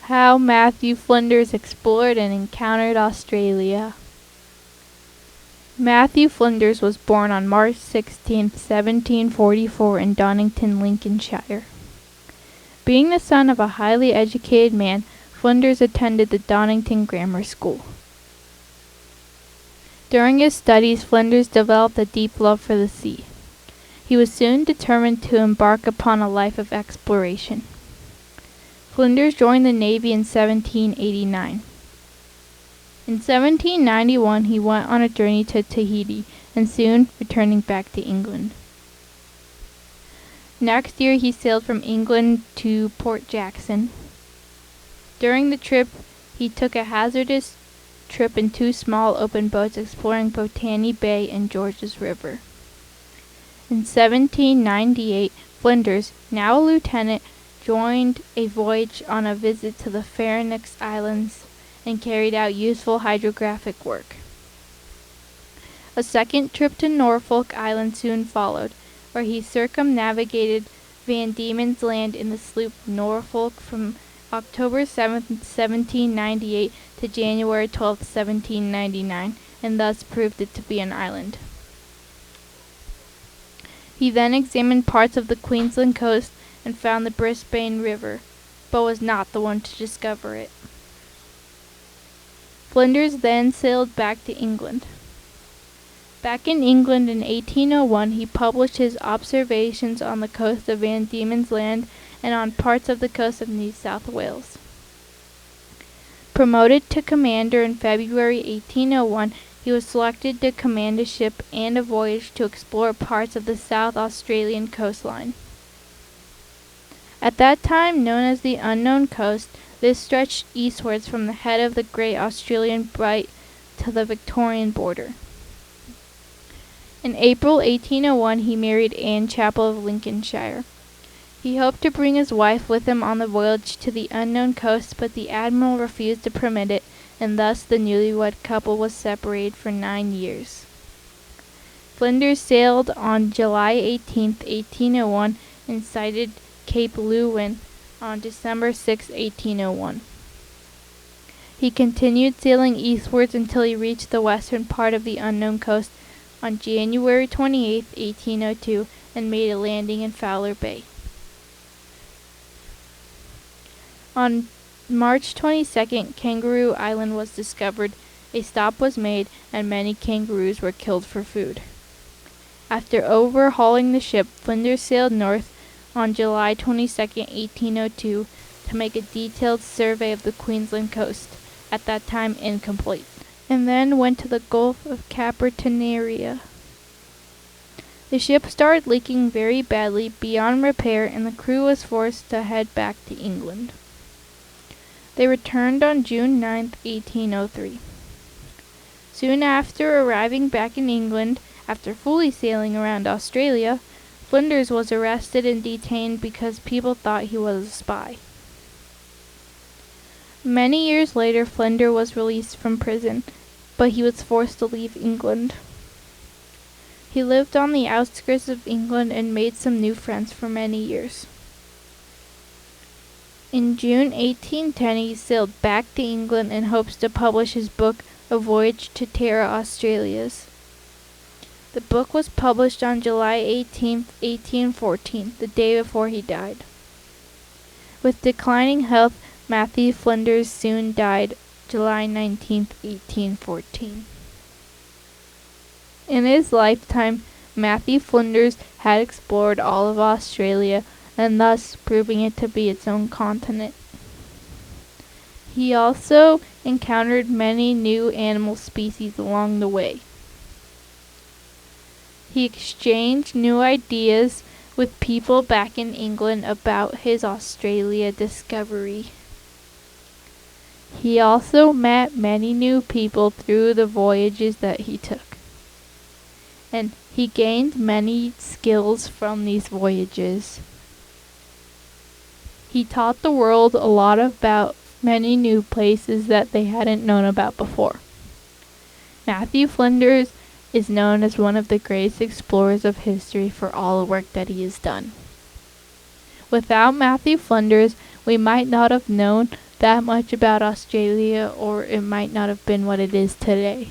How Matthew Flinders explored and encountered Australia. Matthew Flinders was born on March 16, 1744 in Donnington, Lincolnshire. Being the son of a highly educated man, Flinders attended the Donnington Grammar School. During his studies, Flinders developed a deep love for the sea. He was soon determined to embark upon a life of exploration. Flinders joined the Navy in 1789. In 1791 he went on a journey to Tahiti and soon returning back to England. Next year he sailed from England to Port Jackson. During the trip he took a hazardous trip in 2 small open boats exploring Botany Bay and Georges River. In 1798 Flinders, now a lieutenant, joined a voyage on a visit to the Pharonix Islands and carried out useful hydrographic work. A second trip to Norfolk Island soon followed, where he circumnavigated Van Diemen's Land in the sloop Norfolk from October 7, 1798 to January 12, 1799, and thus proved it to be an island. He then examined parts of the Queensland coast and found the Brisbane River, but was not the one to discover it. Flinders then sailed back to England. Back in England in 1801 he published his observations on the coast of Van Diemen's Land and on parts of the coast of New South Wales. Promoted to commander in February 1801, he was selected to command a ship and a voyage to explore parts of the South Australian coastline. At that time known as the Unknown Coast, this stretched eastwards from the head of the Great Australian Bight to the Victorian border. In April 1801 he married Anne Chapel of Lincolnshire. He hoped to bring his wife with him on the voyage to the unknown coast, but the admiral refused to permit it, and thus the newlywed couple was separated for 9 years. Flinders sailed on July 18, 1801, and sighted Cape Lewin on December 6, 1801. He continued sailing eastwards until he reached the western part of the unknown coast on January 28, 1802, and made a landing in Fowler Bay. On March 22nd, Kangaroo Island was discovered, a stop was made, and many kangaroos were killed for food. After overhauling the ship, Flinders sailed north on July 22, 1802, to make a detailed survey of the Queensland coast, at that time incomplete, and then went to the Gulf of Capitaneria. The ship started leaking very badly, beyond repair, and the crew was forced to head back to England. They returned on June 9, 1803. Soon after arriving back in England, after fully sailing around Australia, Flinders was arrested and detained because people thought he was a spy. Many years later, Flinders was released from prison, but he was forced to leave England. He lived on the outskirts of England and made some new friends for many years. In June 1810 he sailed back to England in hopes to publish his book, A Voyage to Terra Australis. The book was published on July 18, 1814, the day before he died. With declining health, Matthew Flinders soon died July 19, 1814. In his lifetime, Matthew Flinders had explored all of Australia, and thus proving it to be its own continent. He also encountered many new animal species along the way. He exchanged new ideas with people back in England about his Australia discovery. He also met many new people through the voyages that he took, and he gained many skills from these voyages. He taught the world a lot about many new places that they hadn't known about before. Matthew Flinders is known as one of the greatest explorers of history for all the work that he has done. Without Matthew Flinders, we might not have known that much about Australia, or it might not have been what it is today.